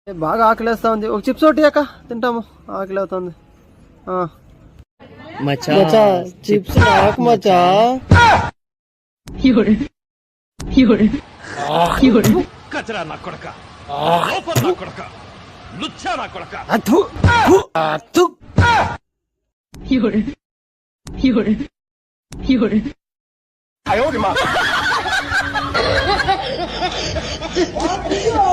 బాగా ఆకలేస్తా ఉంది. ఒక చిప్స్ ఒకటి అక్క తింటాము, ఆకలి అవుతుంది. మచ్చా చిప్స్ నాకు మచ్చా. కచరా నా కొడక, లోపల నా కొడక, లుచ్చా నా కొడక. అయ్యో